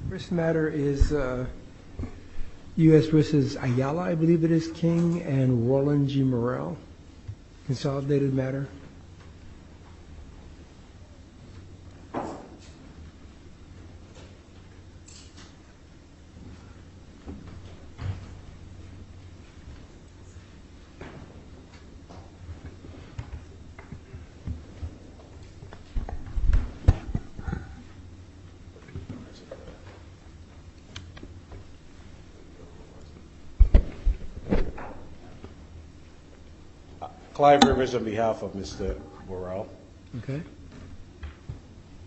First matter is U.S. versus Ayala, I believe it is, King and Roland G. Morrell. Consolidated matter. Clive Rivers on behalf of Mr. Morrell. Okay.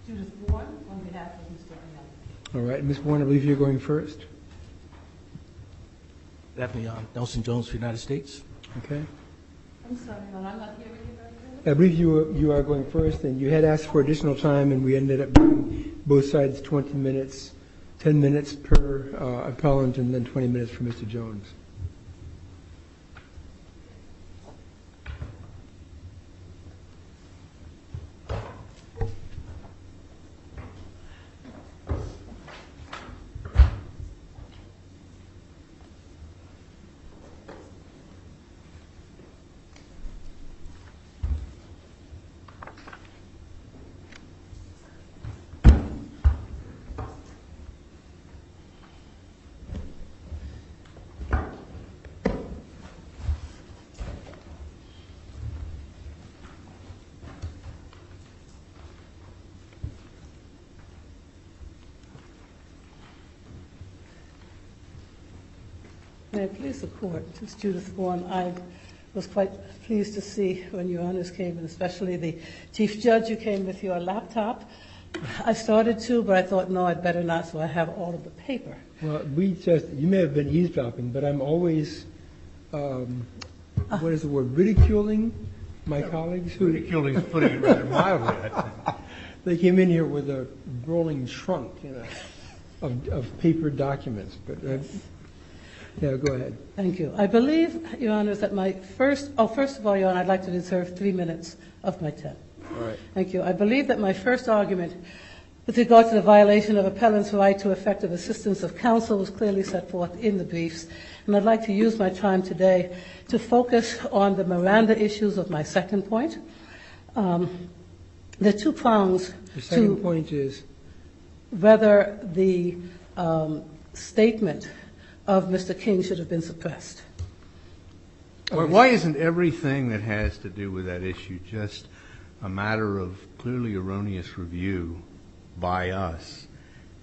Judith Bourne on behalf of Mr. Ayala. All right. Ms. Bourne, I believe you're going first. Daphne Nelson Jones for the United States. Okay. I'm sorry, I'm not hearing you very clearly. I believe you are going first, and you had asked for additional time, and we ended up giving both sides 20 minutes, 10 minutes per appellant, and then 20 minutes for Mr. Jones. May it please the Court, this is Judith Bourne. I was quite pleased to see when Your Honors came, and especially the Chief Judge who came with your laptop. I started to, but I thought, no, I'd better not, so I have all of the paper. Well, you may have been eavesdropping, but I'm always, what is the word, ridiculing my colleagues who... Ridiculing is putting it rather mildly, I think. They came in here with a rolling trunk, of paper documents, but... Yeah, go ahead. Thank you. I believe, Your Honors, that first of all, Your Honor, I'd like to reserve 3 minutes of my 10. All right. Thank you. I believe that my first argument with regard to the violation of appellant's right to effective assistance of counsel was clearly set forth in the briefs, and I'd like to use my time today to focus on the Miranda issues of my second point. There are two prongs. The second point is? Whether the statement of Mr. King should have been suppressed. Well, why isn't everything that has to do with that issue just a matter of clearly erroneous review by us?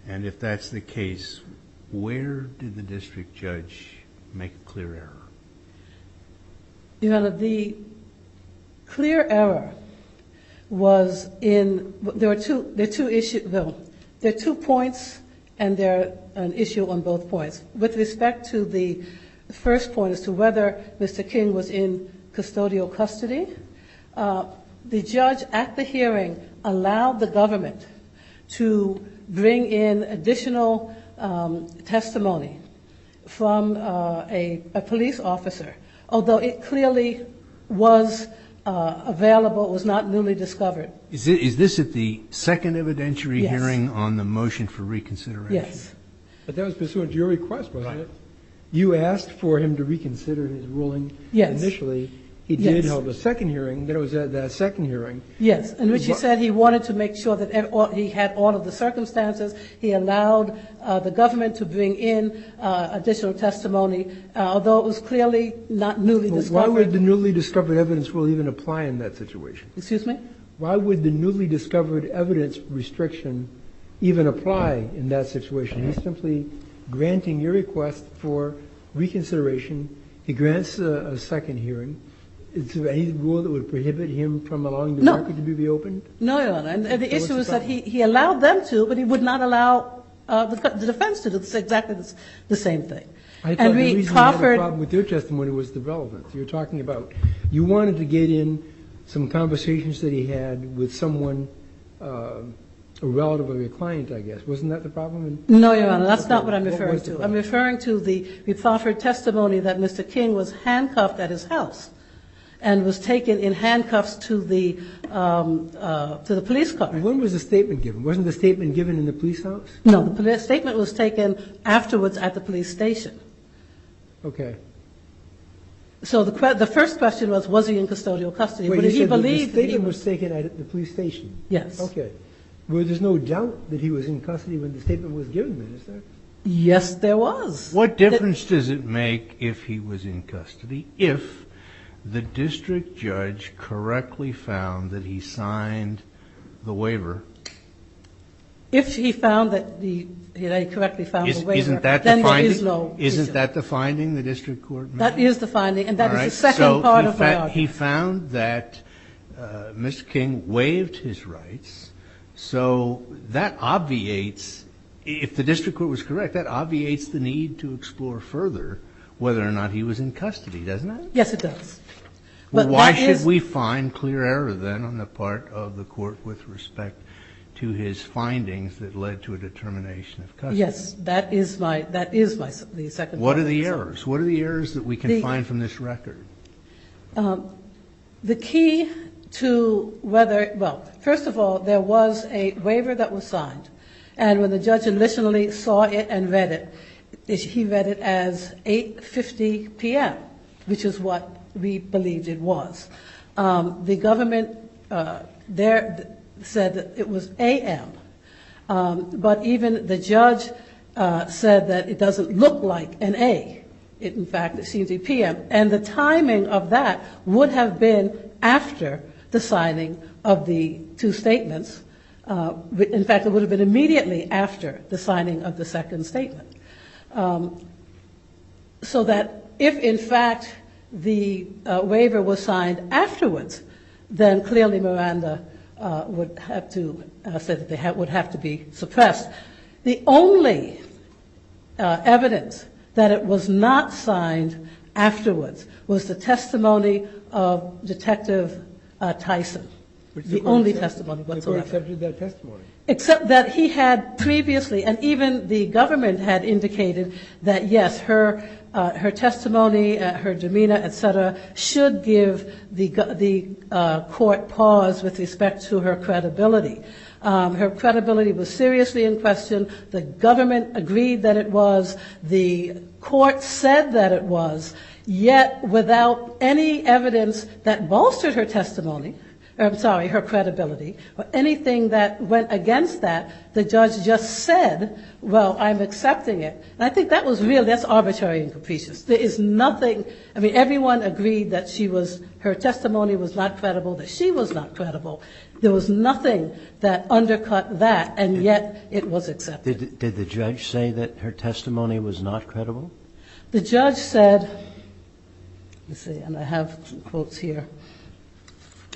And if that's the case, where did the district judge make a clear error? Your Honor, the clear error was there are two points, and there an issue on both points. With respect to the first point as to whether Mr. King was in custodial custody, the judge at the hearing allowed the government to bring in additional testimony from a police officer, although it clearly was available, it was not newly discovered. Is this at the second evidentiary Yes. hearing on the motion for reconsideration? Yes. But that was pursuant to your request, wasn't it? You asked for him to reconsider his ruling Yes. initially. He Yes. did hold a second hearing. Then it was at that second hearing. Yes, in which he said he wanted to make sure that he had all of the circumstances. He allowed the government to bring in additional testimony, although it was clearly not newly Well, discovered. why would the newly discovered evidence rule even apply in that situation? Excuse me? Why would the newly discovered evidence restriction even apply in that situation? He's simply granting your request for reconsideration. He grants a second hearing. Is there any rule that would prohibit him from allowing the record to be reopened? No, Your Honor. And the what's issue the is that problem? he allowed them to, but he would not allow the defense to do exactly the same thing. I thought And the we reason you had a proffered. problem with your testimony was the relevance. You're talking about you wanted to get in some conversations that he had with someone, a relative of your client, I guess. Wasn't that the problem? No, Your Honor, that's not what I'm What referring was the to. I'm problem? referring to we proffered testimony that Mr. King was handcuffed at his house and was taken in handcuffs to the police car. When was the statement given? Wasn't the statement given in the police house? No, the police statement was taken afterwards at the police station. Okay. So the first question was he in custodial custody? Wait, Would you he said that believe the that he statement was? was taken at the police station? Yes. Okay. Well, there's no doubt that he was in custody when the statement was given, then, is there? Yes, there was. What difference does it make if he was in custody if the district judge correctly found that he signed the waiver? If he found that he correctly found the waiver, Isn't that the then there finding? is no Isn't issue. that the finding the district court made? That is the finding, and that All is right, the second so part of my argument. he found that Mr. King waived his rights, so that obviates, if the district court was correct, that obviates the need to explore further whether or not he was in custody, doesn't it? Yes, it does. Well, But why that should is- we find clear error then on the part of the court with respect to his findings that led to a determination of custody? Yes, the second part. What are of the this errors? What are the errors that we can The- find from this record? The key to whether, well, first of all, there was a waiver that was signed, and when the judge initially saw it and read it, he read it as 8:50 p.m., which is what we believed it was. The government there said that it was a.m., but even the judge said that it doesn't look like an A. In fact, it seems to be p.m. And the timing of that would have been after the signing of the two statements. In fact, it would have been immediately after the signing of the second statement. So that if, in fact, the waiver was signed afterwards, then clearly Miranda would have to say that they would have to be suppressed. The only evidence that it was not signed afterwards was the testimony of Detective Tyson, the only testimony The court whatsoever. accepted that testimony. Except that he had previously, and even the government had indicated that, yes, her testimony, her demeanor, et cetera, should give the court pause with respect to her credibility. Her credibility was seriously in question. The government agreed that it was. The court said that it was, yet without any evidence that bolstered her testimony, her credibility, or anything that went against that, the judge just said, well, I'm accepting it. And I think that's arbitrary and capricious. There is nothing, everyone agreed that her testimony was not credible, that she was not credible. There was nothing that undercut that, and yet it was accepted. Did the judge say that her testimony was not credible? The judge said, let's see, and I have some quotes here.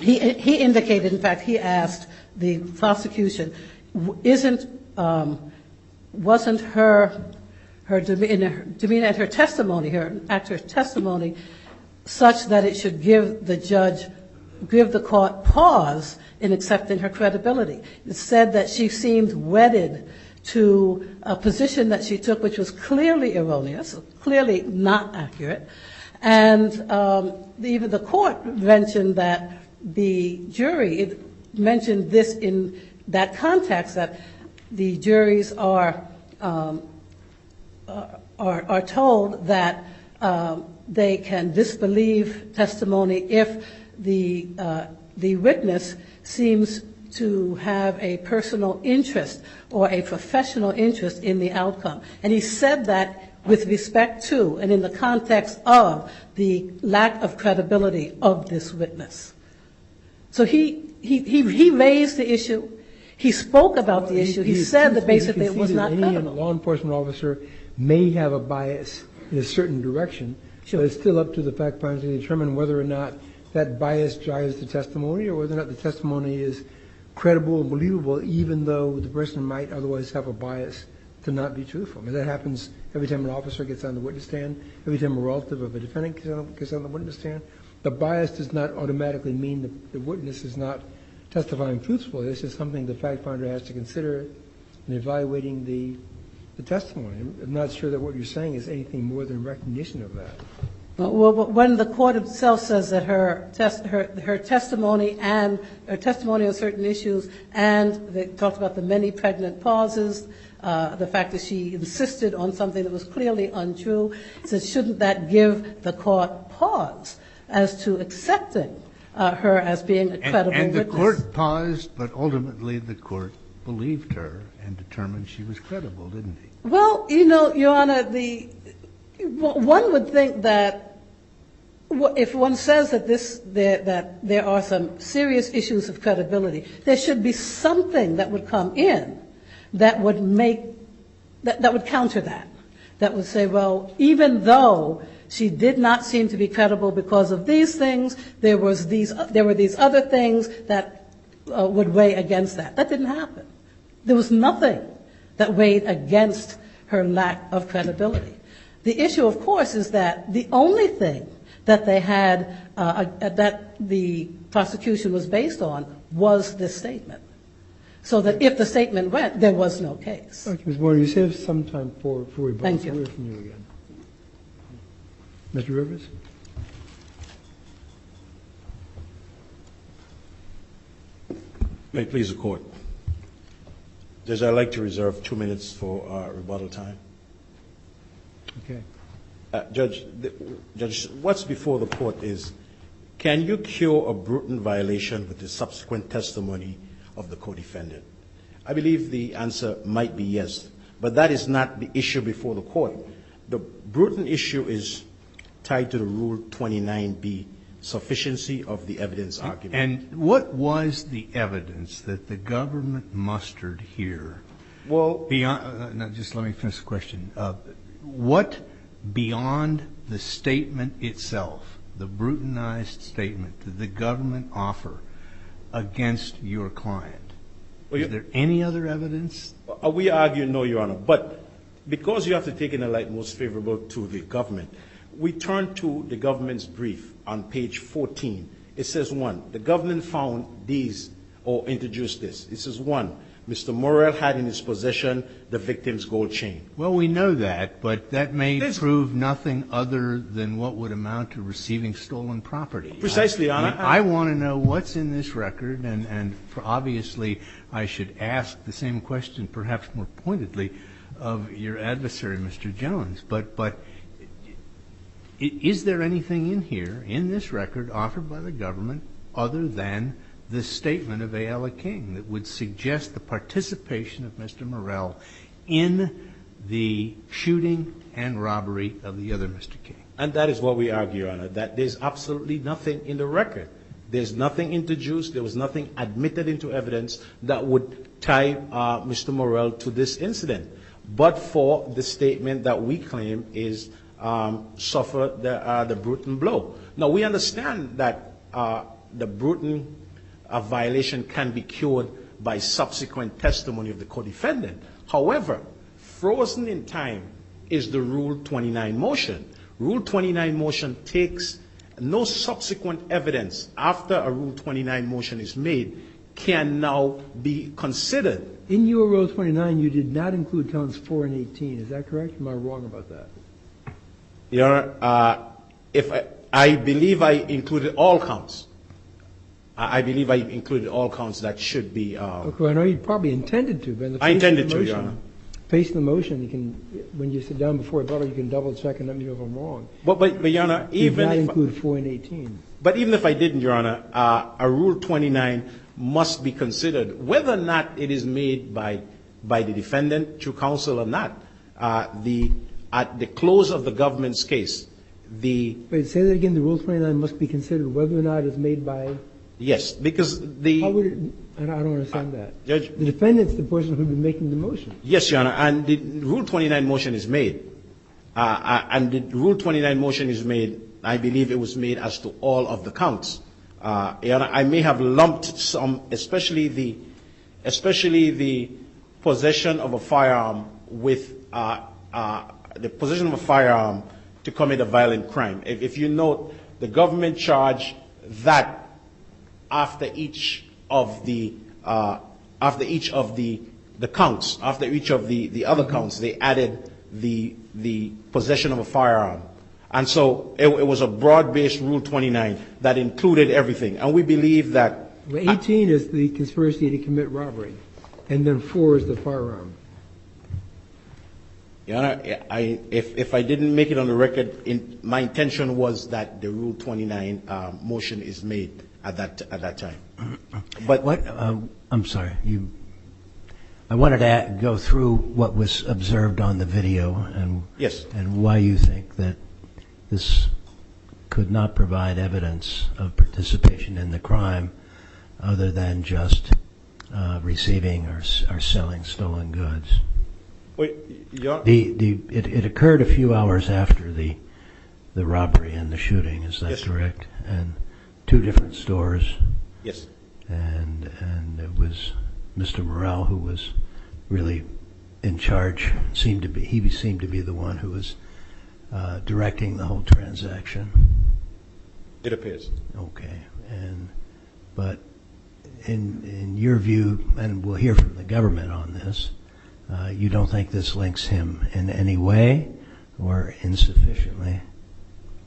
He indicated, in fact, he asked the prosecution, wasn't her demeanor and her testimony, her actor's testimony, such that it should give the court pause in accepting her credibility? It said that she seemed wedded to a position that she took, which was clearly erroneous, clearly not accurate. And even the court mentioned that the jury mentioned this in that context, that the juries are told that they can disbelieve testimony if the witness seems to have a personal interest or a professional interest in the outcome. And he said that with respect to and in the context of the lack of credibility of this witness. So he raised the issue. He spoke about the issue. He said that basically it was not Any credible. law enforcement officer may have a bias in a certain direction, Sure. but it's still up to the fact finder to determine whether or not that bias drives the testimony or whether or not the testimony is credible and believable, even though the person might otherwise have a bias to not be truthful. That happens every time an officer gets on the witness stand, every time a relative of a defendant gets on the witness stand. The bias does not automatically mean that the witness is not testifying truthfully. This is something the fact finder has to consider in evaluating the testimony. I'm not sure that what you're saying is anything more than recognition of that. Well, when the court itself says that her testimony and her testimony on certain issues, and they talked about the many pregnant pauses, the fact that she insisted on something that was clearly untrue, said shouldn't that give the court pause as to accepting her as being a credible and witness? the court paused, but ultimately the court believed her and determined she was credible, didn't he? Well, you know, Your Honor, one would think that if one says that that there are some serious issues of credibility, there should be something that would come in that would counter that. That would say, well, even though she did not seem to be credible because of these things, there were these other things that would weigh against that. That didn't happen. There was nothing that weighed against her lack of credibility. The issue, of course, is that the only thing that they had, that the prosecution was based on, was this statement. So that if the statement went, there was no case. Okay, Ms. Warner, you save some time for rebuttal. Thank you. We'll hear from you again. Mr. Rivers? May it please the court. Judge, I'd like to reserve 2 minutes for rebuttal time. Okay. Judge, what's before the court is, can you cure a brutal violation with the subsequent testimony of the co-defendant? I believe the answer might be yes, but that is not the issue before the court. The brutal issue is tied to the Rule 29B, sufficiency of the evidence argument. And what was the evidence that the government mustered here? Well, Beyond, now just let me finish the question. What beyond the statement itself, the brutalized statement, did the government offer against your client? Is there any other evidence? we argue no, Your Honor, but because you have to take in the light most favorable to the government, we turn to the government's brief on page 14. It says, 1, the government found these or introduced this. It says, 1, Mr. Morrell had in his possession the victim's gold chain. Well, we know that, but that may prove nothing other than what would amount to receiving stolen property. Precisely, Your Honor. I want to know what's in this record, and obviously I should ask the same question, perhaps more pointedly, of your adversary, Mr. Jones. But is there anything in here, in this record, offered by the government other than the statement of Ayala King that would suggest the participation of Mr. Morrell in the shooting and robbery of the other Mr. King? And that is what we argue, Your Honor, that there's absolutely nothing in the record. There's nothing introduced. There was nothing admitted into evidence that would tie Mr. Morrell to this incident, but for the statement that we claim is suffered the brutal blow. Now, we understand that the brutal violation can be cured by subsequent testimony of the co-defendant. However, frozen in time is the Rule 29 motion. Rule 29 motion takes no subsequent evidence after a Rule 29 motion is made can now be considered. In your Rule 29, you did not include counts 4 and 18. Is that correct? Am I wrong about that? Your Honor, I believe I included all counts. I believe I included all counts that should be. Okay, I know you probably intended to, but in the I intended to, Your Honor. Facing the motion, you can, when you sit down before a butler, you can double check and let me know if I'm wrong. But Your Honor, You did even not if include 4 and 18. But even if I didn't, Your Honor, a Rule 29 must be considered, whether or not it is made by the defendant through counsel or not. At the close of the government's case, Wait, say that again. The Rule 29 must be considered whether or not it's made by. yes, because How would it? I don't understand that. Judge, The defendant's the person who would be making the motion. yes, Your Honor, and the Rule 29 motion is made. And the Rule 29 motion is made, I believe it was made as to all of the counts. Your Honor, I may have lumped some, especially the possession of a firearm with the possession of a firearm to commit a violent crime. If you note, the government charged that after each of the counts, after each of the other counts, they added the possession of a firearm. And so it was a broad-based Rule 29 that included everything. And we believe that... Well, 18 is the conspiracy to commit robbery, and then 4 is the firearm. Your Honor, if I didn't make it on the record, my intention was that the Rule 29 motion is made at that time. But I'm sorry. I wanted to go through what was observed on the video and yes, and why you think that this could not provide evidence of participation in the crime other than just receiving or selling stolen goods. wait, It occurred a few hours after the robbery and the shooting. Is that Yes. correct? And 2 different stores. yes, And it was Mr. Morrell who was really in charge. He seemed to be the one who was directing the whole transaction. it appears. Okay, but in your view, and we'll hear from the government on this, you don't think this links him in any way or insufficiently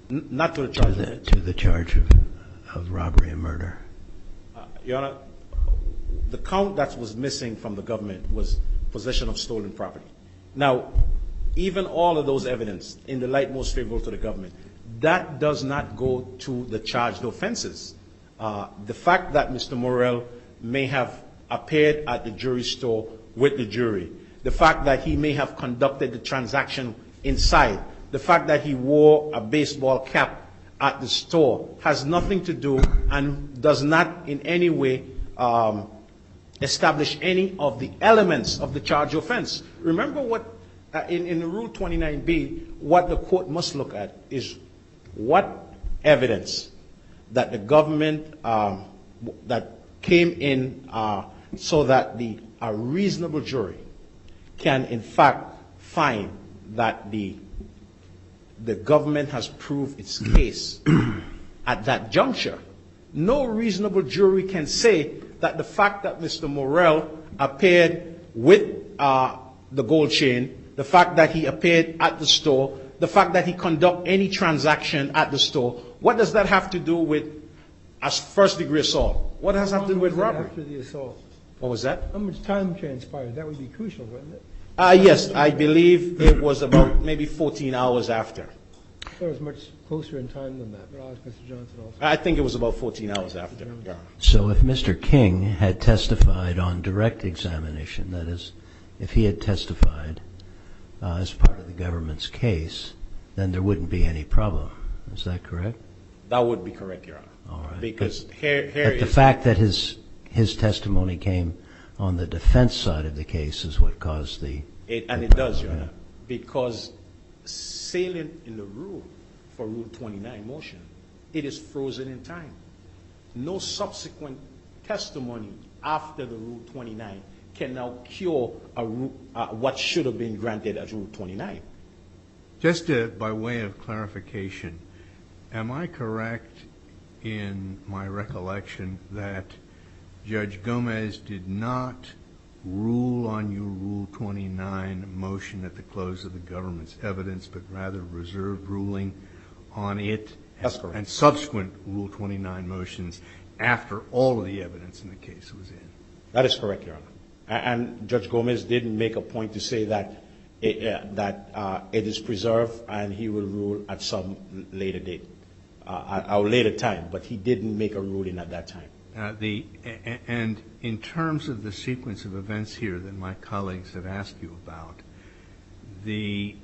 Not to the charge. to the charge of robbery and murder? Your Honor, the count that was missing from the government was possession of stolen property. Now, even all of those evidence, in the light most favorable to the government, that does not go to the charged offenses. The fact that Mr. Morrell may have appeared at the jury store with the jury, the fact that he may have conducted the transaction inside, the fact that he wore a baseball cap at the store has nothing to do and does not in any way establish any of the elements of the charge offense. Remember what, in Rule 29B, what the court must look at is what evidence that the government, that came in so that a reasonable jury can in fact find that the government has proved its case at that juncture. No reasonable jury can say that the fact that Mr. Morrell appeared with the gold chain, the fact that he appeared at the store, the fact that he conducted any transaction at the store, what does that have to do with as first-degree assault? What does that have to do with robbery? After the assault. What was that? How much time transpired? That would be crucial, wouldn't it? Yes, I believe it was about maybe 14 hours after. That was much closer in time than that, but I'll ask Mr. Johnson also. I think it was about 14 hours after. Yeah. So if Mr. King had testified on direct examination, that is, if he had testified as part of the government's case, then there wouldn't be any problem. Is that correct? That would be correct, Your Honor. All right. Because here But the is... fact that his testimony came on the defense side of the case is what caused the... It does, Your problem, Honor. Because salient in the rule for Rule 29 motion, it is frozen in time. No subsequent testimony after the Rule 29 can now cure what should have been granted as Rule 29. Just by way of clarification, am I correct in my recollection that Judge Gomez did not rule on your Rule 29 motion at the close of the government's evidence, but rather reserved ruling on it? That's correct. And subsequent Rule 29 motions after all of the evidence in the case was in? That is correct, Your Honor. And Judge Gomez didn't make a point to say that it is preserved and he will rule at some later date, at a later time, but he didn't make a ruling at that time. And in terms of the sequence of events here that my colleagues have asked you about, the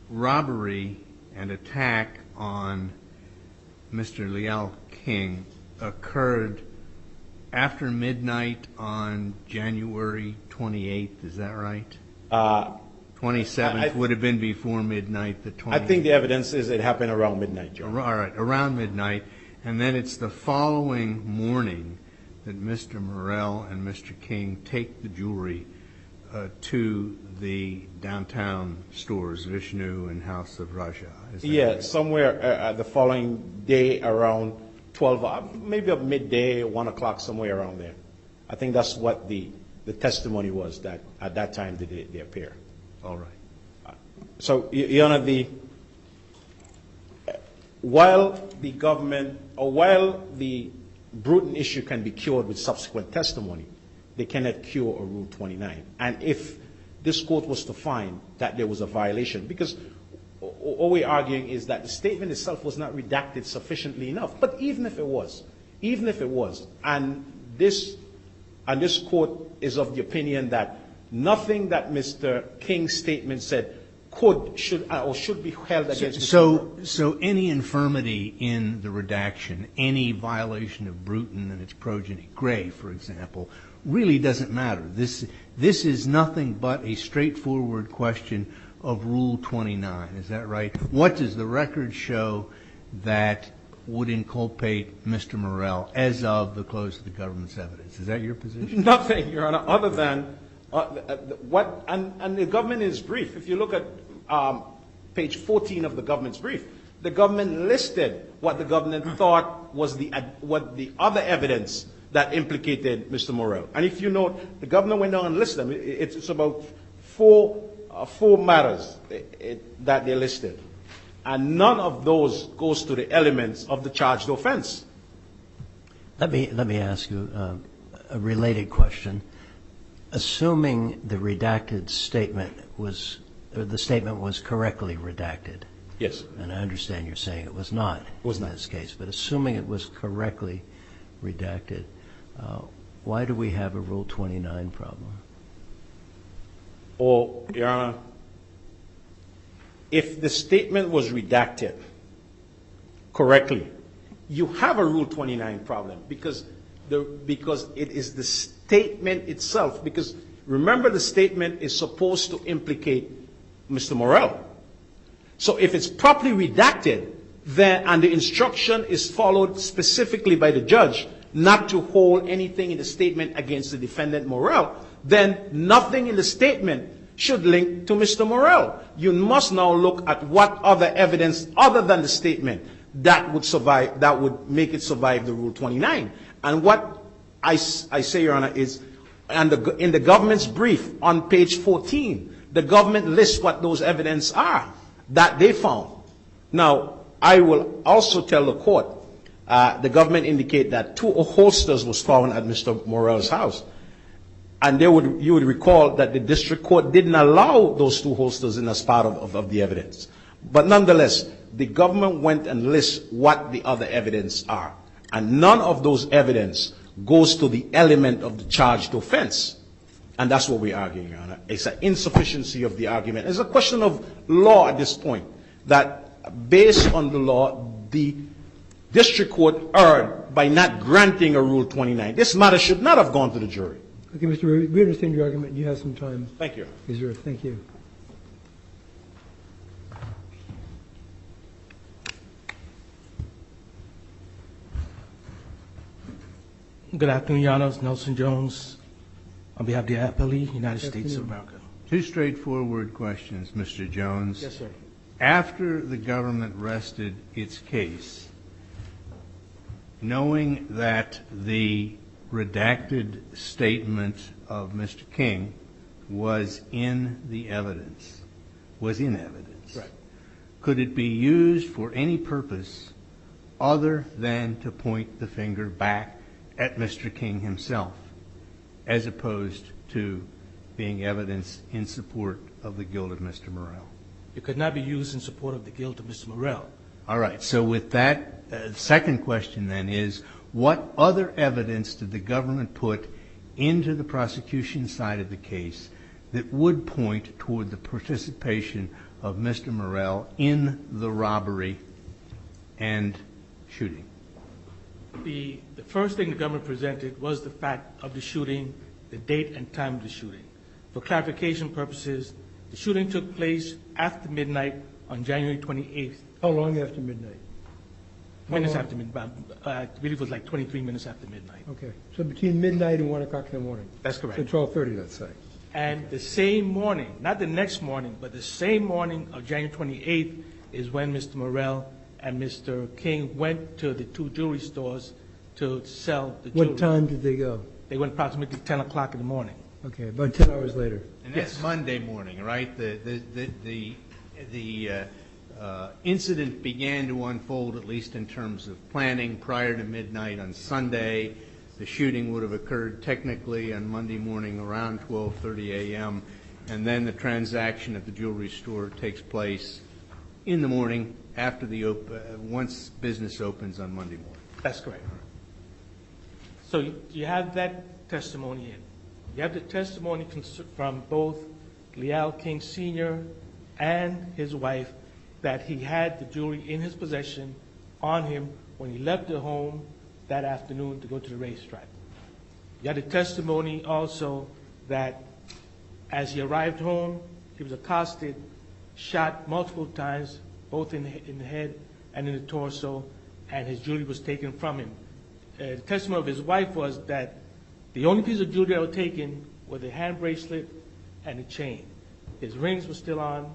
robbery and attack on Mr. Leal King occurred after midnight on January 28th, is that right? 27th would have been before midnight, the 28th. I think the evidence is it happened around midnight, Your Honor. All right, around midnight. And then it's the following morning that Mr. Morrell and Mr. King take the jewelry to the downtown stores, Vishnu and House of Raja. Is that right? Somewhere the following day around 12, maybe up midday, 1 o'clock, somewhere around there. I think that's what the testimony was, that at that time did they appear. All right. So, Your Honor, while the government, or while the Bruton issue can be cured with subsequent testimony, they cannot cure a Rule 29. And if this court was to find that there was a violation, because all we're arguing is that the statement itself was not redacted sufficiently enough. But even if it was, and this court is of the opinion that nothing that Mr. King's statement said should be held against Mr. So any infirmity in the redaction, any violation of Bruton and its progeny, Gray, for example, really doesn't matter. This is nothing but a straightforward question of Rule 29. Is that right? What does the record show that would inculpate Mr. Morrell as of the close of the government's evidence? Is that your position? Nothing, Your Honor, other than and the government is brief. If you look at page 14 of the government's brief, the government listed what the government thought was what the other evidence that implicated Mr. Morrell. And if you note, the government went down and listed them. It's about four matters that they listed. And none of those goes to the elements of the charged offense. Let me ask you a related question. Assuming the redacted statement was, or the statement was correctly redacted. Yes. And I understand you're saying it was not in this case, but assuming it was correctly redacted, why do we have a Rule 29 problem? Or, Your Honor, if the statement was redacted correctly, you have a Rule 29 problem because it is the statement itself. Because remember, the statement is supposed to implicate Mr. Morrell. So if it's properly redacted, then and the instruction is followed specifically by the judge not to hold anything in the statement against the defendant Morrell, then nothing in the statement should link to Mr. Morrell. You must now look at what other evidence other than the statement that would survive, that would make it survive the Rule 29. And what I say, Your Honor, is in the government's brief on page 14, the government lists what those evidence are that they found. Now, I will also tell the court, the government indicate that 2 holsters was found at Mr. Morrell's house. And you would recall that the district court didn't allow those 2 holsters in as part of the evidence. But nonetheless, the government went and lists what the other evidence are. And none of those evidence goes to the element of the charged offense. And that's what we're arguing, Your Honor. It's an insufficiency of the argument. It's a question of law at this point, that based on the law, the district court erred by not granting a Rule 29. This matter should not have gone to the jury. Okay, Mr. Rubey, we understand your argument. You have some time. Thank you. Reserved. Thank you. Good afternoon, Your Honors. Nelson Jones, on behalf of the appellee, United States of America. 2 straightforward questions, Mr. Jones. Yes, sir. After the government rested its case, knowing that the redacted statement of Mr. King was in evidence, Right. could it be used for any purpose other than to point the finger back at Mr. King himself, as opposed to being evidence in support of the guilt of Mr. Morrell? It could not be used in support of the guilt of Mr. Morrell. All right. So with that, second question then is, what other evidence did the government put into the prosecution side of the case that would point toward the participation of Mr. Morrell in the robbery and shooting? The first thing the government presented was the fact of the shooting, the date and time of the shooting. For clarification purposes, the shooting took place after midnight on January 28th. How long after midnight? Minutes after midnight. I believe it was like 23 minutes after midnight. Okay. So between midnight and 1 o'clock in the morning. That's correct. So 12:30, let's say. And the same morning, not the next morning, but the same morning of January 28th is when Mr. Morrell and Mr. King went to the 2 jewelry stores to sell the jewelry. What time did they go? They went approximately 10 o'clock in the morning. Okay, about 10 hours later. And that's Monday morning, right? The incident began to unfold, at least in terms of planning, prior to midnight on Sunday. The shooting would have occurred technically on Monday morning around 12:30 a.m., and then the transaction at the jewelry store takes place in the morning after once business opens on Monday morning. That's correct. So you have that testimony in. You have the testimony from both Leal King Sr. and his wife that he had the jewelry in his possession on him when he left the home that afternoon to go to the racetrack. You have the testimony also that as he arrived home, he was accosted, shot multiple times, both in the head and in the torso, and his jewelry was taken from him. The testimony of his wife was that the only piece of jewelry that was taken were the hand bracelet and the chain. His rings were still on.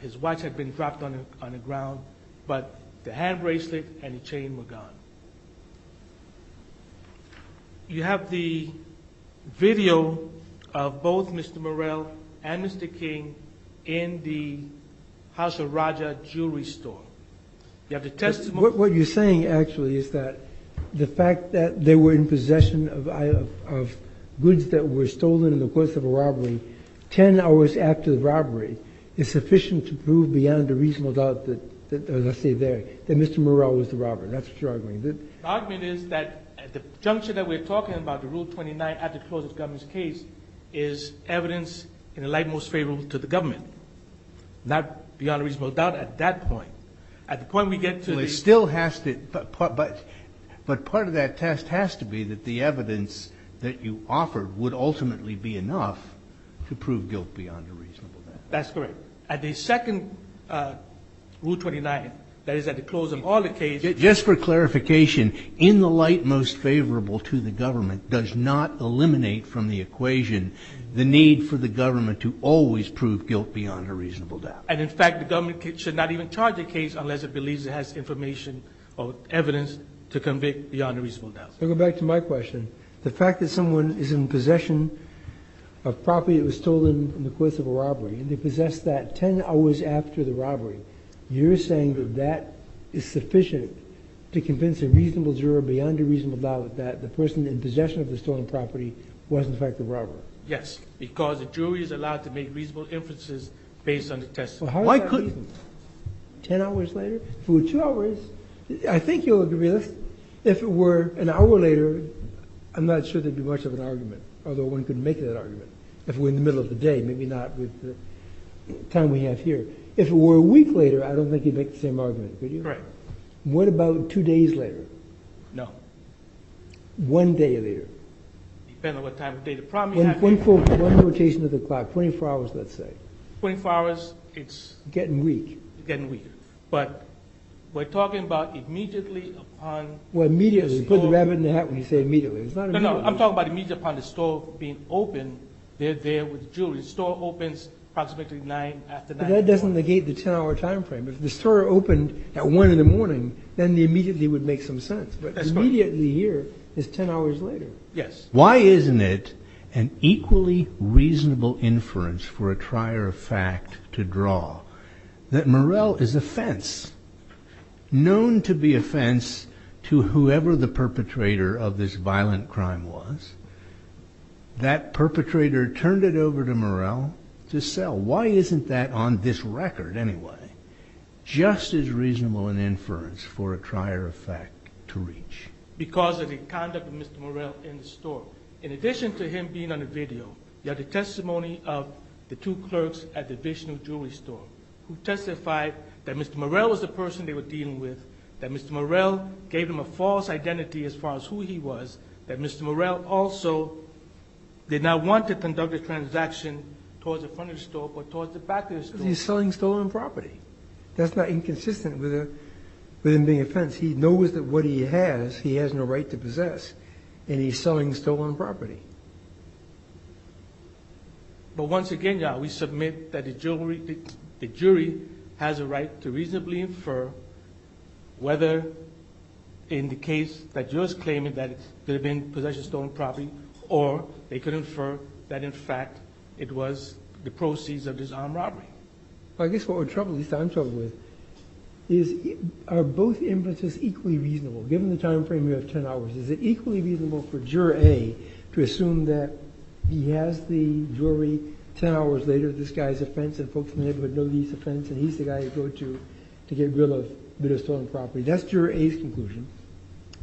His watch had been dropped on the ground, but the hand bracelet and the chain were gone. You have the video of both Mr. Morrell and Mr. King in the House of Raja jewelry store. You have the testimony. What you're saying actually is that the fact that they were in possession of goods that were stolen in the course of a robbery 10 hours after the robbery is sufficient to prove beyond a reasonable doubt that let's say that Mr. Morrell was the robber. That's what you're arguing. The argument is that at the juncture that we're talking about, the Rule 29 at the close of the government's case is evidence in the light most favorable to the government. Not beyond a reasonable doubt at that point. At the point we get to it still has to, but part of that test has to be that the evidence that you offered would ultimately be enough to prove guilt beyond a reasonable doubt. That's correct. At the second Rule 29, that is at the close of all the cases. Just for clarification, in the light most favorable to the government does not eliminate from the equation the need for the government to always prove guilt beyond a reasonable doubt. And in fact, the government should not even charge a case unless it believes it has information or evidence to convict beyond a reasonable doubt. So go back to my question. The fact that someone is in possession of property that was stolen in the course of a robbery, and they possess that 10 hours after the robbery, you're saying that that is sufficient to convince a reasonable juror beyond a reasonable doubt that the person in possession of the stolen property was in fact the robber? Yes, because the jury is allowed to make reasonable inferences based on the testimony. Well, how is that reasonable? 10 hours later? If it were 2 hours, I think you'll agree with this. If it were an hour later, I'm not sure there'd be much of an argument, although one could make that argument. If it were in the middle of the day, maybe not with the time we have here. If it were a week later, I don't think you'd make the same argument, could you? Correct. What about 2 days later? No. 1 day later? Depending on what time of day. The problem you have One rotation of the clock, 24 hours, let's say. 24 hours, it's Getting weak. getting weaker. But we're talking about immediately upon. Well, immediately. the Put the store- rabbit in the hat when you say immediately. It's not No, immediately. no, I'm talking about immediately upon the store being open. They're there with the jewelry. The store opens approximately after 9. But that doesn't negate the 10-hour time frame. If the store opened at 1 in the morning, then the immediately would make some sense. But That's correct. immediately here is 10 hours later. Yes. Why isn't it an equally reasonable inference for a trier of fact to draw that Morrell is a fence, known to be a fence to whoever the perpetrator of this violent crime was? That perpetrator turned it over to Morrell to sell. Why isn't that on this record anyway just as reasonable an inference for a trier of fact to reach? Because of the conduct of Mr. Morrell in the store. In addition to him being on the video, you have the testimony of the 2 clerks at the Vishnu jewelry store who testified that Mr. Morrell was the person they were dealing with, that Mr. Morrell gave them a false identity as far as who he was, that Mr. Morrell also did not want to conduct a transaction towards the front of the store, but towards the back of the store. He's selling stolen property. That's not inconsistent with him being a fence. He knows that what he has no right to possess, and he's selling stolen property. But once again, we submit that the jury has a right to reasonably infer whether, in the case that you're claiming that it could have been possession of stolen property, or they could infer that, in fact, it was the proceeds of this armed robbery. Well, I guess what we're troubled, at least I'm troubled with, is are both inferences equally reasonable? Given the time frame here of 10 hours, is it equally reasonable for juror A to assume that he has the jewelry 10 hours later, this guy's offense, and folks in the neighborhood know he's offense, and he's the guy you go to get rid of stolen property? That's juror A's conclusion.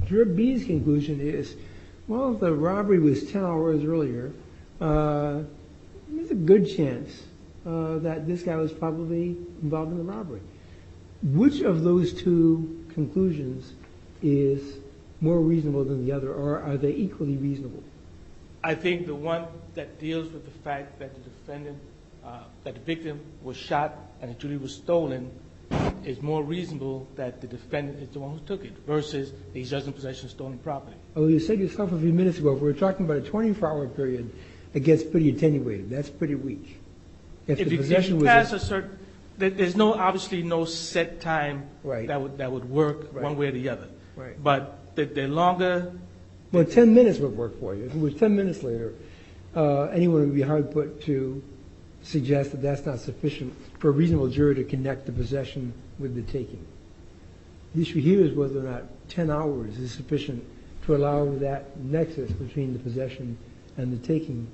Juror B's conclusion is, well, the robbery was 10 hours earlier. There's a good chance that this guy was probably involved in the robbery. Which of those two conclusions is more reasonable than the other, or are they equally reasonable? I think the one that deals with the fact that the defendant, that the victim was shot and the jewelry was stolen is more reasonable that the defendant is the one who took it versus that he's just in possession of stolen property. Oh, you said yourself a few minutes ago, if we're talking about a 24-hour period, it gets pretty attenuated. That's pretty weak. If the possession was pass a certain, there's obviously no set time Right. that would work Right. one way or the other. Right. But the longer, Well, 10 minutes would work for you. If it was 10 minutes later, anyone would be hard put to suggest that that's not sufficient for a reasonable juror to connect the possession with the taking. The issue here is whether or not 10 hours is sufficient to allow that nexus between the possession and the taking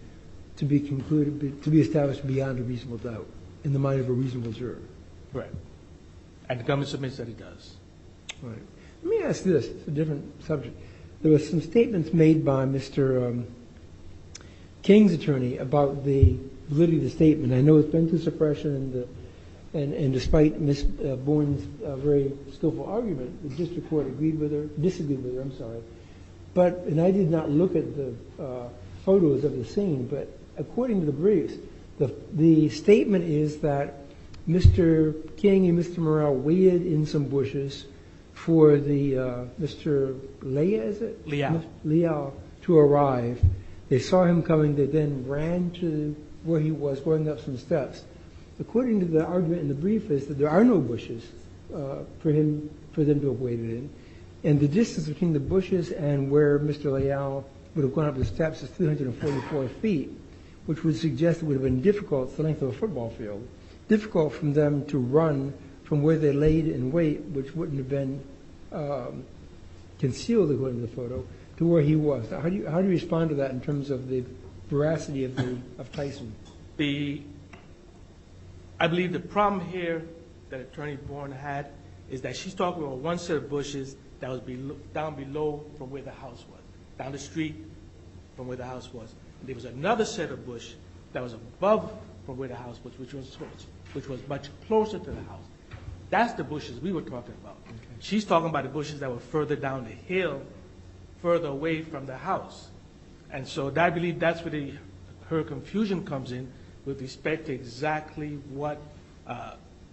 to be concluded, to be established beyond a reasonable doubt in the mind of a reasonable juror. correct. And the government submits that it does. Right. Let me ask this. It's a different subject. There were some statements made by Mr. King's attorney about the validity of the statement. I know it's been through suppression, and despite Ms. Bourne's very skillful argument, the district court disagreed with her, I'm sorry. And I did not look at the photos of the scene, but according to the briefs, the statement is that Mr. King and Mr. Morrell waited in some bushes for the Mr. Leah, is it? Leal to arrive. They saw him coming. They then ran to where he was, going up some steps. According to the argument in the brief is that there are no bushes for them to have waited in, and the distance between the bushes and where Mr. Leal would have gone up the steps is 344 feet, which would suggest it would have been difficult, it's the length of a football field, difficult for them to run from where they laid in wait, which wouldn't have been concealed according to the photo, to where he was. Now, how do you respond to that in terms of the veracity of Tyson? I believe the problem here that Attorney Bourne had is that she's talking about one set of bushes that was down below from where the house was, down the street from where the house was. And there was another set of bush that was above from where the house was, which was much closer to the house. That's the bushes we were talking about. Okay. She's talking about the bushes that were further down the hill, further away from the house. And so I believe that's where her confusion comes in with respect to exactly what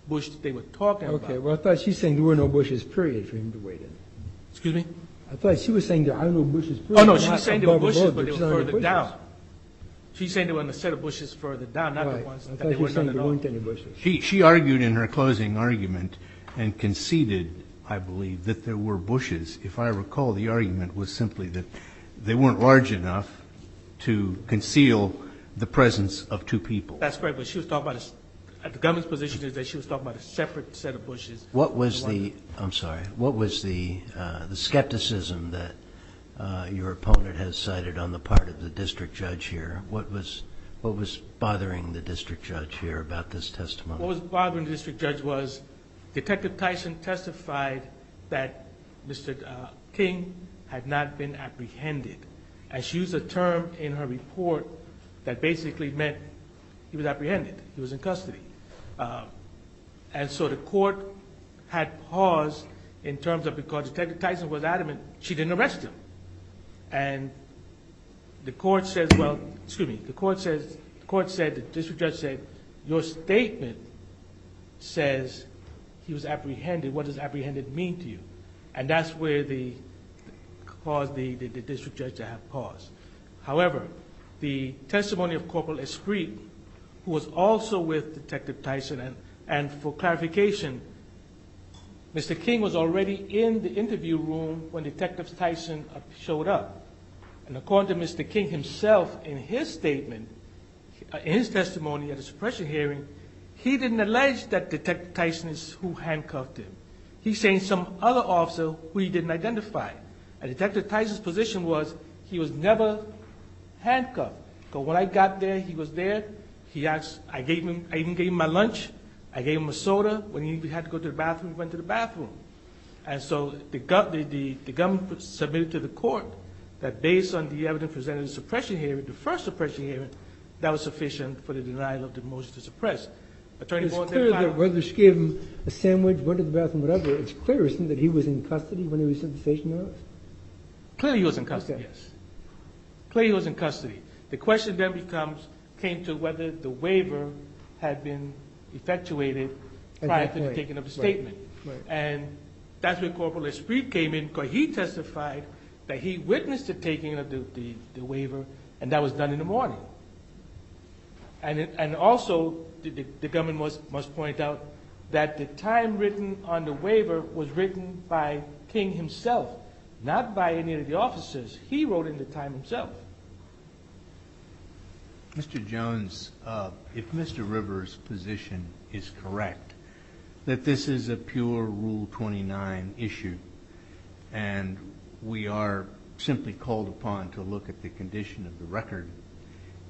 bush they were talking about. Okay, well, I thought she's saying there were no bushes, period, for him to wait in. Excuse me? I thought she was saying there are no bushes, period. Oh, no, she's saying there were bushes, but they were further down. She's saying there were a set of bushes further down, not the ones that there were none at all. Weren't any bushes. She argued in her closing argument and conceded, I believe, that there were bushes. If I recall, the argument was simply that they weren't large enough to conceal the presence of two people. That's correct, but she was talking about the government's position is that she was talking about a separate set of bushes. What was the skepticism that your opponent has cited on the part of the district judge here? What was bothering the district judge here about this testimony? What was bothering the district judge was Detective Tyson testified that Mr. King had not been apprehended. And she used a term in her report that basically meant he was apprehended. He was in custody. And so the court had pause in terms of, because Detective Tyson was adamant, she didn't arrest him. And the court says, the district judge said, your statement says he was apprehended. What does apprehended mean to you? And that's where caused the district judge to have pause. However, the testimony of Corporal Esprit, who was also with Detective Tyson, and for clarification, Mr. King was already in the interview room when Detective Tyson showed up. And according to Mr. King himself, in his statement, in his testimony at the suppression hearing, he didn't allege that Detective Tyson is who handcuffed him. He's saying some other officer who he didn't identify. And Detective Tyson's position was he was never handcuffed. Because when I got there, he was there. He asked, I even gave him my lunch. I gave him a soda. When he had to go to the bathroom, he went to the bathroom. And so the government submitted to the court that based on the evidence presented in the suppression hearing, the first suppression hearing, that was sufficient for the denial of the motion to suppress. Attorney It's Bowen clear then that whether she gave him a sandwich, went to the bathroom, whatever, it's clear, isn't it, that he was in custody when he was at the station house? Clearly he was in custody, Okay. yes. Clearly he was in custody. The question then came to whether the waiver had been effectuated At prior that to the point. taking of the Right. statement. Right. And that's where Corporal Esprit came in, because he testified that he witnessed the taking of the waiver, and that was done in the morning. And also, the government must point out that the time written on the waiver was written by King himself, not by any of the officers. He wrote in the time himself. Mr. Jones, if Mr. Rivers' position is correct, that this is a pure Rule 29 issue, and we are simply called upon to look at the condition of the record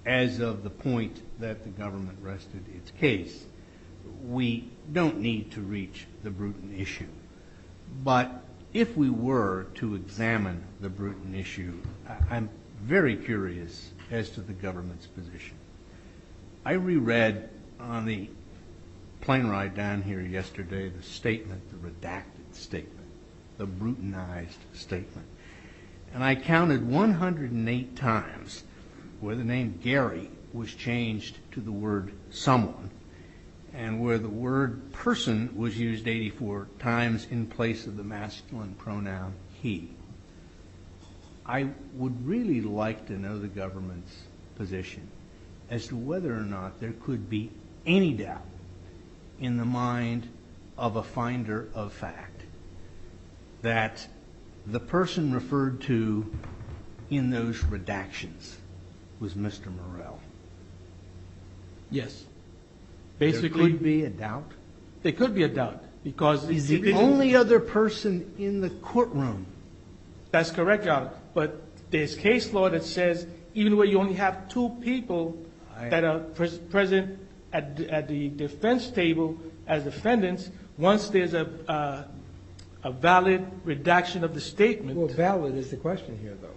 as of the point that the government rested its case, we don't need to reach the Bruton issue. But if we were to examine the Bruton issue, I'm very curious as to the government's position. I reread on the plane ride down here yesterday the statement, the redacted statement, the Brutonized statement. And I counted 108 times where the name Gary was changed to the word someone, and where the word person was used 84 times in place of the masculine pronoun he. I would really like to know the government's position as to whether or not there could be any doubt in the mind of a finder of fact that the person referred to in those redactions was Mr. Morrell. Yes. There Basically, could be a doubt. there could be a doubt, because He's the only other person in the courtroom. That's correct, Your Honor. But there's case law that says even where you only have two people that are present at the defense table as defendants, once there's a valid redaction of the statement. Well, valid is the question here, though.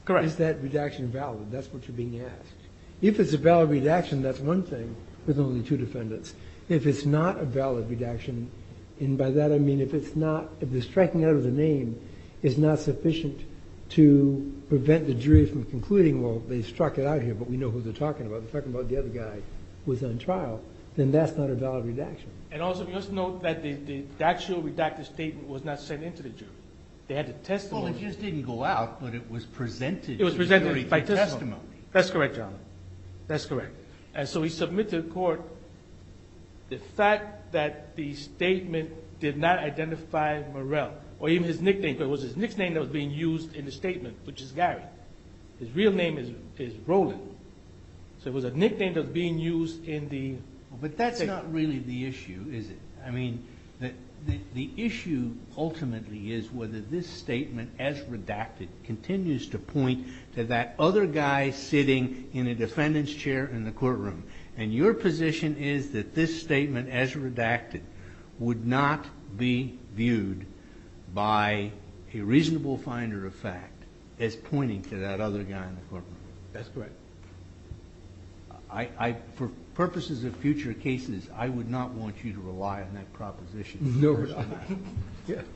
Correct. Is that redaction valid? That's what you're being asked. If it's a valid redaction, that's one thing, with only two defendants. If it's not a valid redaction, and by that I mean if the striking out of the name is not sufficient to prevent the jury from concluding, well, they struck it out here, but we know who they're talking about. They're talking about the other guy who was on trial, then that's not a valid redaction. And also, we must note that the actual redacted statement was not sent into the jury. They had the testimony. Well, it just didn't go out, but it was presented. It was presented to the jury by through testimony. That's correct, Your Honor. That's correct. And so we submit to the court the fact that the statement did not identify Morrell, or even his nickname, but it was his nickname that was being used in the statement, which is Gary. His real name is Roland. So it was a nickname that was being used in the... But that's not really the issue, is it? I mean, the issue ultimately is whether this statement, as redacted, continues to point to that other guy sitting in a defendant's chair in the courtroom. And your position is that this statement, as redacted, would not be viewed by a reasonable finder of fact as pointing to that other guy in the courtroom. That's correct. For purposes of future cases, I would not want you to rely on that proposition. No,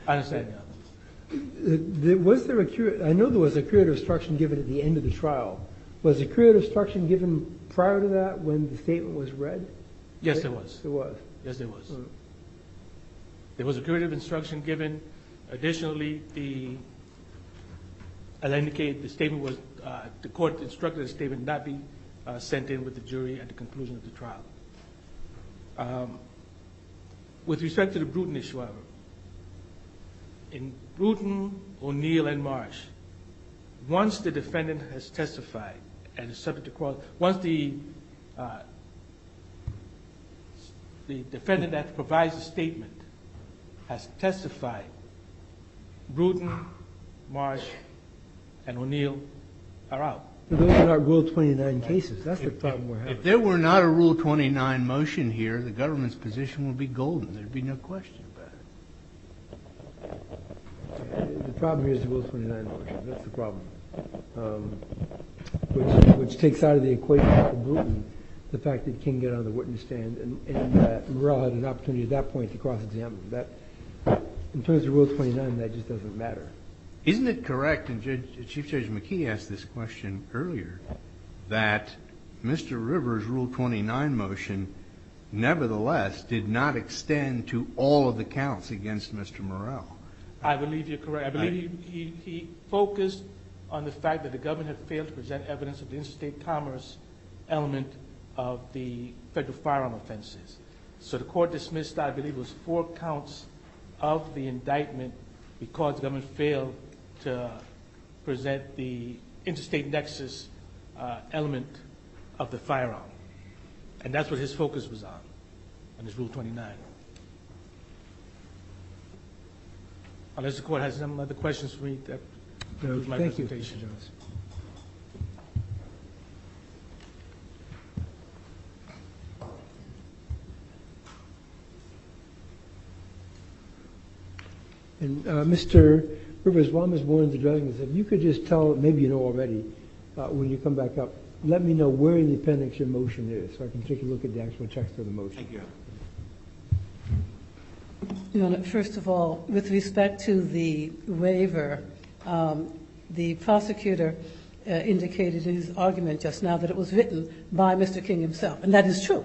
I understand, Your Honor. Was there I know there was a curative instruction given at the end of the trial. Was a curative instruction given prior to that when the statement was read? Yes, there was. There was. Yes, there was. There was a curative instruction given. Additionally, as I indicated, the statement was, the court instructed the statement not be sent in with the jury at the conclusion of the trial. With respect to the Bruton issue, however, in Bruton, O'Neill, and Marsh, once the defendant has testified and is subject to cross, once the the defendant that provides the statement has testified, Bruton, Marsh, and O'Neill are out. But those are not Rule 29 cases. That's the problem we're having. If there were not a Rule 29 motion here, the government's position would be golden. There'd be no question about it. The problem here is the Rule 29 motion. That's the problem. Which takes out of the equation for Bruton the fact that King got on the witness stand and Morrell had an opportunity at that point to cross-examine. That, in terms of Rule 29, that just doesn't matter. Isn't it correct, and Chief Judge McKee asked this question earlier, that Mr. Rivers' Rule 29 motion nevertheless did not extend to all of the counts against Mr. Morrell? I believe you're correct. I believe he focused on the fact that the government had failed to present evidence of the interstate commerce element of the federal firearm offenses. So the court dismissed, I believe it was 4 counts of the indictment because the government failed to present the interstate nexus element of the firearm. And that's what his focus was on his Rule 29. Unless the court has some other questions for me, that concludes my presentation. Thank you, Mr. Jones. And Mr. Rivers, while Ms. Warren's addressing this, if you could just tell, maybe you know already, when you come back up, let me know where in the appendix your motion is so I can take a look at the actual text of the motion. Thank you. Your Honor, first of all, with respect to the waiver, the prosecutor indicated in his argument just now that it was written by Mr. King himself, and that is true.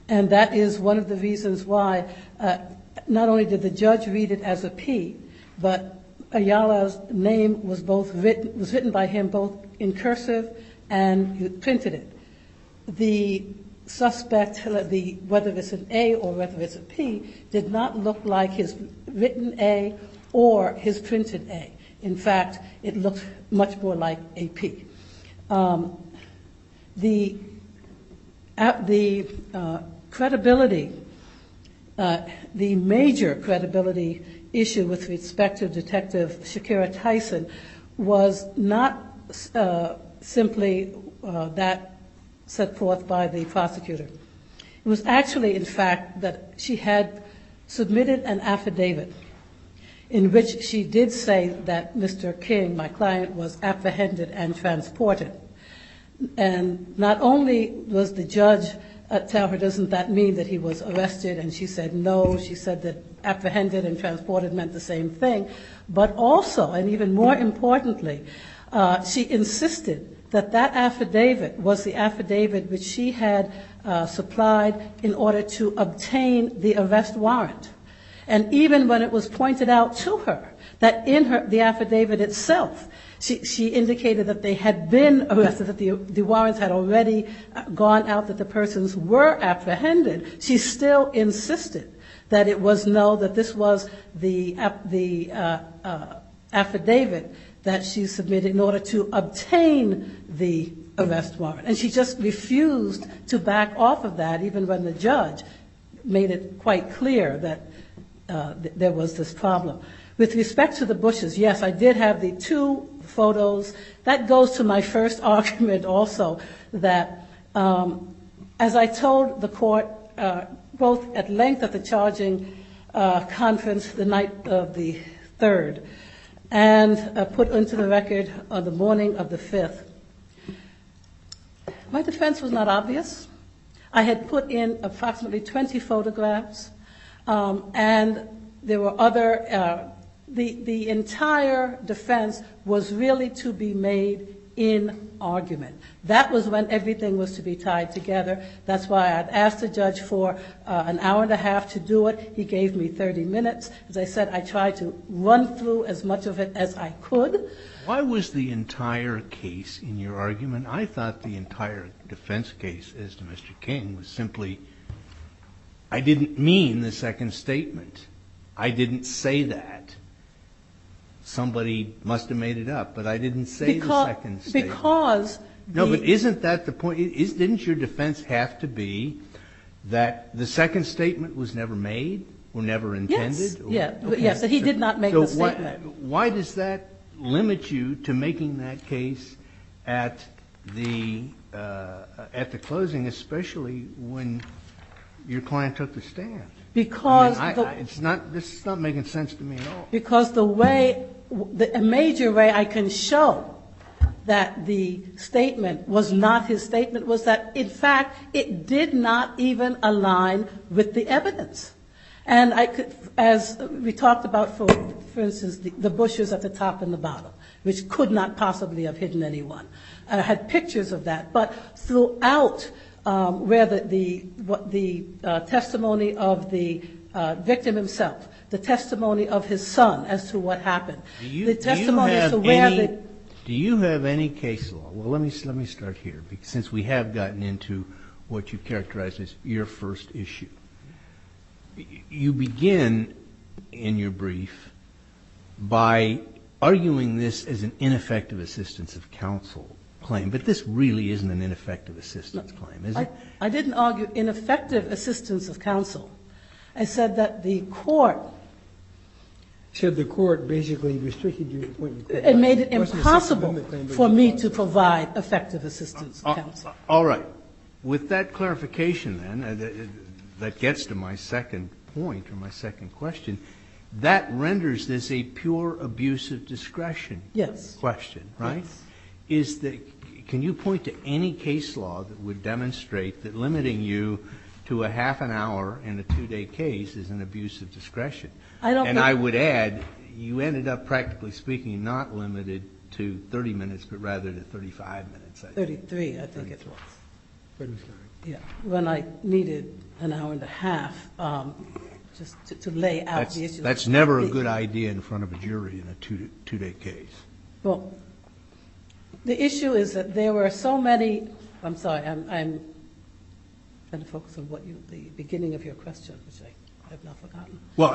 And that is one of the reasons why not only did the judge read it as a P, but Ayala's name was written by him both in cursive and he printed it. The suspect, whether it's an A or whether it's a P, did not look like his written A or his printed A. In fact, it looked much more like a P. The credibility, the major credibility issue with respect to Detective Shakira Tyson was not simply that set forth by the prosecutor. It was actually, in fact, that she had submitted an affidavit in which she did say that Mr. King, my client, was apprehended and transported. And not only was the judge tell her, doesn't that mean that he was arrested? And she said no. She said that apprehended and transported meant the same thing. But also, and even more importantly, she insisted that that affidavit was the affidavit which she had supplied in order to obtain the arrest warrant. And even when it was pointed out to her that in the affidavit itself, she indicated that they had been arrested, that the warrants had already gone out, that the persons were apprehended, she still insisted that it was that this was the affidavit that she submitted in order to obtain the arrest warrant. And she just refused to back off of that, even when the judge made it quite clear that there was this problem. With respect to the Bushes, yes, I did have the 2 photos. That goes to my first argument also, that as I told the court, both at length at the charging conference the night of the 3rd, and put into the record on the morning of the 5th, my defense was not obvious. I had put in approximately 20 photographs, and there were other, the entire defense was really to be made in argument. That was when everything was to be tied together. That's why I'd asked the judge for an hour and a half to do it. He gave me 30 minutes. As I said, I tried to run through as much of it as I could. Why was the entire case in your argument? I thought the entire defense case as to Mr. King was simply, I didn't mean the second statement. I didn't say that. Somebody must have made it up, but I didn't say the second statement. Because no, but isn't that the point? Didn't your defense have to be that the second statement was never made or never intended? Yes, that he did not make the statement. Why does that limit you to making that case at the closing, especially when your client took the stand? Because this is not making sense to me at all. Because a major way I can show that the statement was not his statement was that, in fact, it did not even align with the evidence. And as we talked about, for instance, the bushes at the top and the bottom, which could not possibly have hidden anyone. I had pictures of that. But throughout where the testimony of the victim himself, the testimony of his son as to what happened, the testimony as to where the... Do you have any case law? Well, let me start here, because since we have gotten into what you characterize as your first issue. You begin in your brief by arguing this as an ineffective assistance of counsel claim, but this really isn't an ineffective assistance claim, is it? I didn't argue ineffective assistance of counsel. I said that the court... Said the court basically restricted your point. It made it impossible for me to provide effective assistance of counsel. All right. With that clarification, then, that gets to my second point or my second question. That renders this a pure abuse of discretion question, right? Yes. Can you point to any case law that would demonstrate that limiting you to a half an hour in a 2-day case is an abuse of discretion? I would add, you ended up, practically speaking, not limited to 30 minutes, but rather to 35 minutes. 33, I think it was. 35. Yeah, when I needed an hour and a half just to lay out the issue. That's never a good idea in front of a jury in a 2-day case. Well, the issue is that there were so many. I'm sorry, I'm trying to focus on the beginning of your question, which I have not forgotten. Well,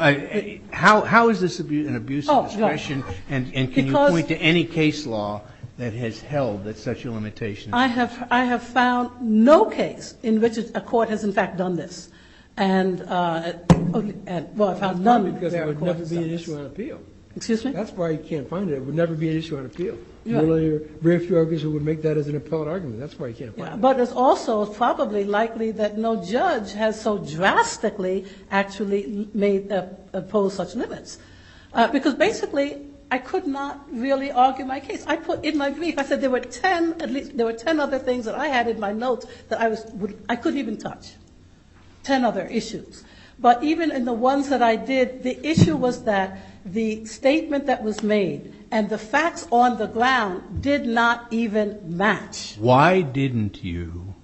how is this an abuse of discretion? No. And can you point to any case law that has held that such a limitation? I have found no case in which a court has in fact done this, and I found none because it would never be an issue on appeal. Excuse me? That's why you can't find it. It would never be an issue on appeal. Right. Really, very few arguments would make that as an appellate argument. That's why you can't find it. But it's also probably likely that no judge has so drastically actually imposed such limits. Because basically, I could not really argue my case. I put in my brief, I said there were 10 other things that I had in my notes that I couldn't even touch. 10 other issues. But even in the ones that I did, the issue was that the statement that was made and the facts on the ground did not even match. Why didn't you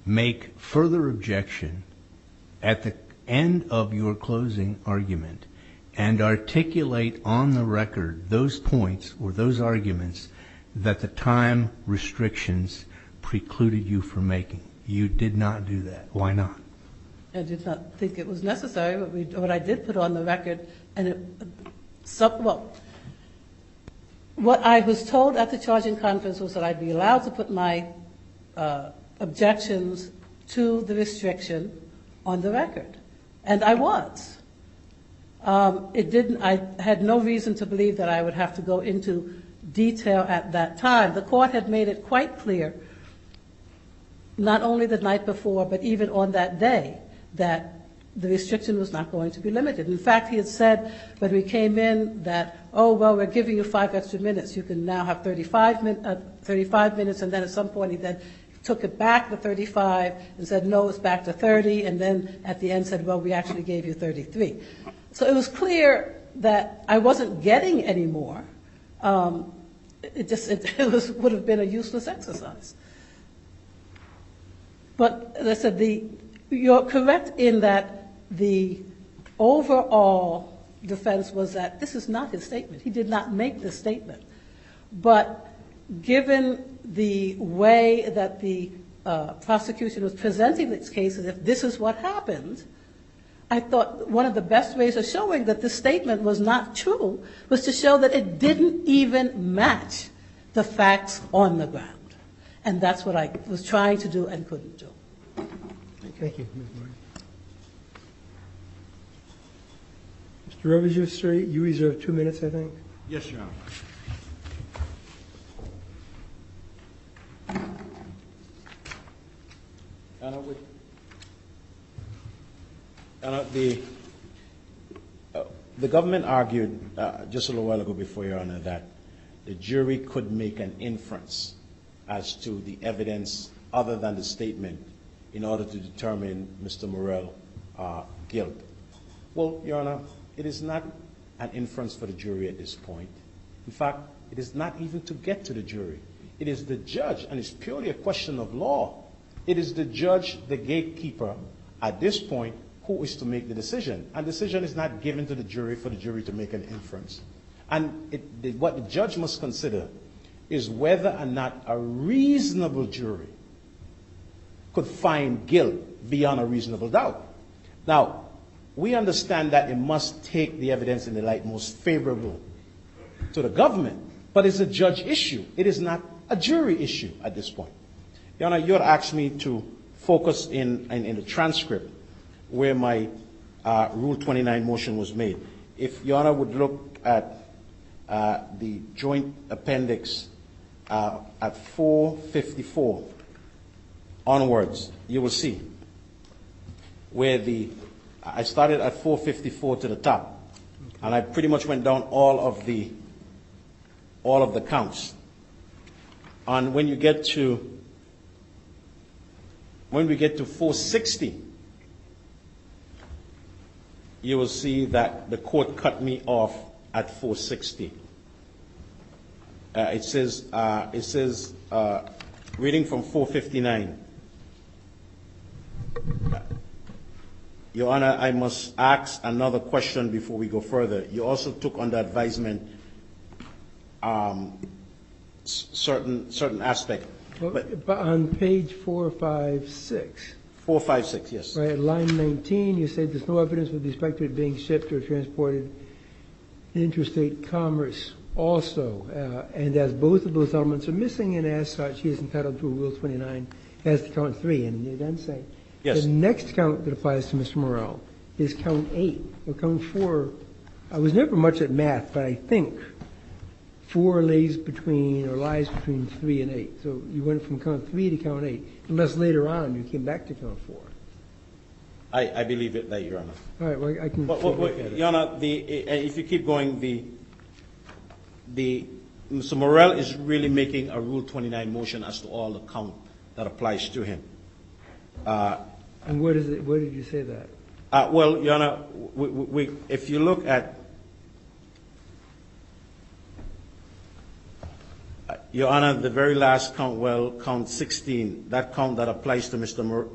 make further objection at the end of your closing argument and articulate on the record those points or those arguments that the time restrictions precluded you from making? You did not do that. Why not? I did not think it was necessary, but what I did put on the record, what I was told at the charging conference was that I'd be allowed to put my objections to the restriction on the record, and I was. I had no reason to believe that I would have to go into detail at that time. The court had made it quite clear, not only the night before, but even on that day, that the restriction was not going to be limited. In fact, he had said when we came in that, we're giving you 5 extra minutes. You can now have 35 minutes, and then at some point he then took it back to 35 and said, no, it's back to 30, and then at the end said, we actually gave you 33. So it was clear that I wasn't getting any more. It would have been a useless exercise. But as I said, you're correct in that the overall defense was that this is not his statement. He did not make this statement. But given the way that the prosecution was presenting this case, as if this is what happened, I thought one of the best ways of showing that this statement was not true was to show that it didn't even match the facts on the ground. And that's what I was trying to do and couldn't do. Thank you, Ms. Martin. Mr. Register, you reserve 2 minutes, I think. Yes, Your Honor. The government argued just a little while ago before, Your Honor, that the jury could make an inference as to the evidence other than the statement in order to determine Mr. Morell guilt. Well, Your Honor, it is not an inference for the jury at this point. In fact, it is not even to get to the jury. It is the judge, and it's purely a question of law. It is the judge, the gatekeeper, at this point, who is to make the decision. And the decision is not given to the jury for the jury to make an inference. And what the judge must consider is whether or not a reasonable jury could find guilt beyond a reasonable doubt. Now, we understand that it must take the evidence in the light most favorable to the government, but it's a judge issue. It is not a jury issue at this point. Your Honor, you had asked me to focus in the transcript where my Rule 29 motion was made. If Your Honor would look at the joint appendix at 454 onwards, you will see where I started at 454 to the top, and I pretty much went down all of the counts. And when we get to 460, you will see that the court cut me off at 460. It says reading from 459. Your Honor, I must ask another question before we go further. You also took under advisement certain aspect. But on page 456. 456, yes. Right, at line 19, you say there's no evidence with respect to it being shipped or transported in interstate commerce also. And as both of those elements are missing, and as such, he is entitled to a Rule 29 as to count 3. And you then say, yes, the next count that applies to Mr. Morell is count 8 or count 4. I was never much at math, but I think 4 lies between 3 and 8. So you went from count 3 to count 8, unless later on you came back to count 4. I believe it, that, Your Honor. All right, well, I can look at it. Your Honor, if you keep going, Mr. Morell is really making a Rule 29 motion as to all the count that applies to him. And where did you say that? Well, Your Honor, if you look at Your Honor, the very last count, count 16, that count that applies to Mr.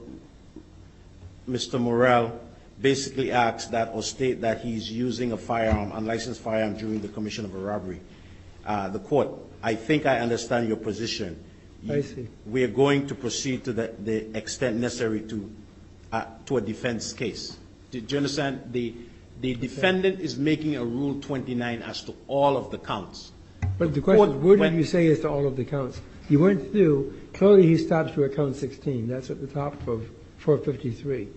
Morell basically asks that or state that he's using a firearm, unlicensed firearm, during the commission of a robbery. The court, I think I understand your position. I see. We are going to proceed to the extent necessary to a defense case. Do you understand? The defendant is making a Rule 29 as to all of the counts. But the question is, where did you say as to all of the counts? You went through, clearly he stops you at count 16. That's at the top of 453.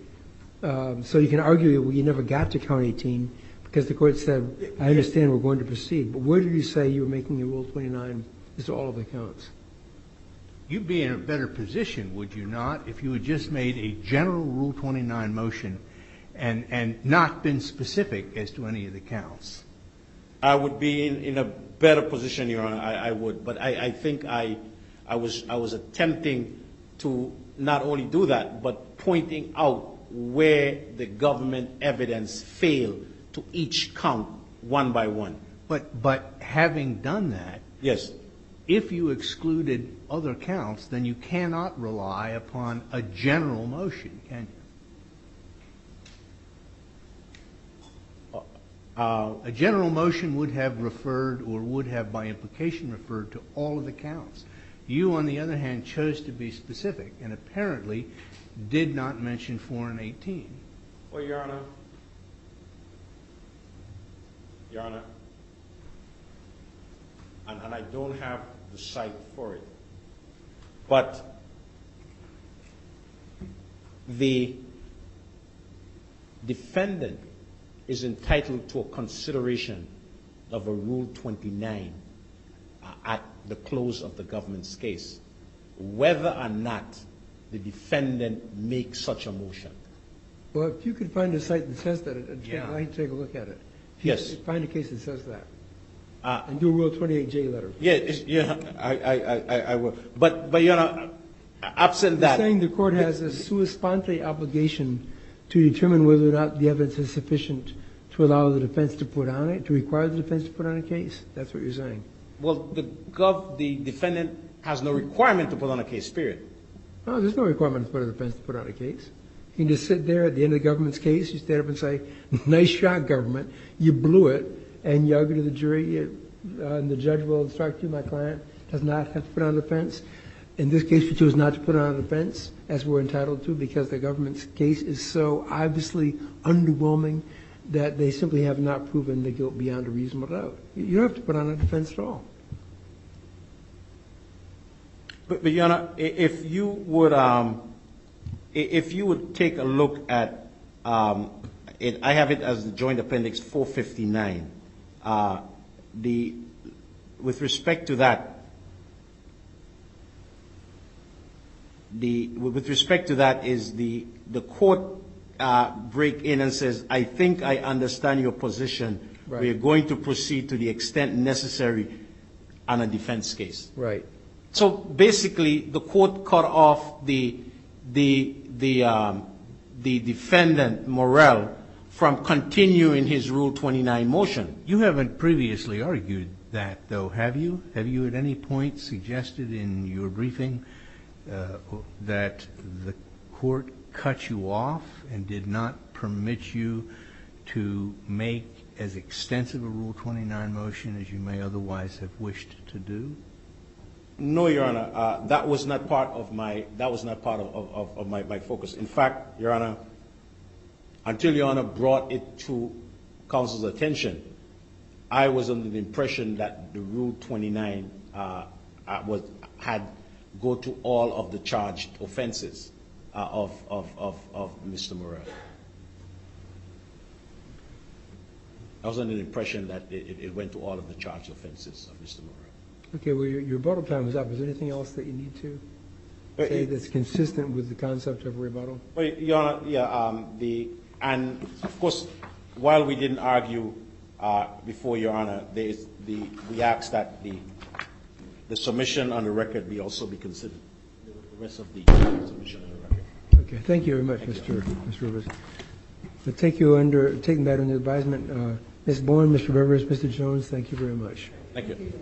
So you can argue, well, you never got to count 18 because the court said, I understand we're going to proceed. But where did you say you were making a Rule 29 as to all of the counts? You'd be in a better position, would you not, if you had just made a general Rule 29 motion and not been specific as to any of the counts? I would be in a better position, Your Honor. I would. But I think I was attempting to not only do that, but pointing out where the government evidence failed to each count one by one. But having done that, yes, if you excluded other counts, then you cannot rely upon a general motion, can you? A general motion would have referred, or would have by implication referred, to all of the counts. You, on the other hand, chose to be specific and apparently did not mention 4 and 18. Well, Your Honor, and I don't have the cite for it, but the defendant is entitled to a consideration of a Rule 29 at the close of the government's case, whether or not the defendant makes such a motion. Well, if you could find a site that says that, I'd Yeah. like to take a look at it. If you Yes. find a case that says that. And do a Rule 28J letter. Yeah, I will. But Your Honor, absent You're that, saying the court has a sua sponte obligation to determine whether or not the evidence is sufficient to allow the defense to put on it, to require the defense to put on a case? That's what you're saying? well, the defendant has no requirement to put on a case, period. No, there's no requirement for the defense to put on a case. You can just sit there at the end of the government's case, you stand up and say, nice shot, government, you blew it, and you argue to the jury, and the judge will instruct you, my client does not have to put on a defense. In this case, we chose not to put on a defense, as we're entitled to, because the government's case is so obviously underwhelming that they simply have not proven the guilt beyond a reasonable doubt. You don't have to put on a defense at all. But Your Honor, if you would take a look at it, I have it as the Joint Appendix 459. With respect to that, is the court break in and says, I think I understand your position. Right. We are going to proceed to the extent necessary on a defense case. Right. So basically, the court cut off the defendant, Morrell, from continuing his Rule 29 motion. You haven't previously argued that, though, have you? Have you at any point suggested in your briefing that the court cut you off and did not permit you to make as extensive a Rule 29 motion as you may otherwise have wished to do? No, Your Honor, that was not part of my focus. In fact, Your Honor, until Your Honor brought it to counsel's attention, I was under the impression that the Rule 29 had go to all of the charged offenses of Mr. Morrell. I was under the impression that it went to all of the charged offenses of Mr. Morrell. Okay, well, your rebuttal time is up. Is there anything else that you need to say that's consistent with the concept of rebuttal? Well, Your Honor, yeah, and of course, while we didn't argue before Your Honor, we asked that the submission on the record also be considered. The rest of the submission on the record. Okay, thank you very much, Mr. Rivers. We'll take that under advisement. Ms. Bourne, Mr. Rivers, Mr. Jones, thank you very much. Thank you.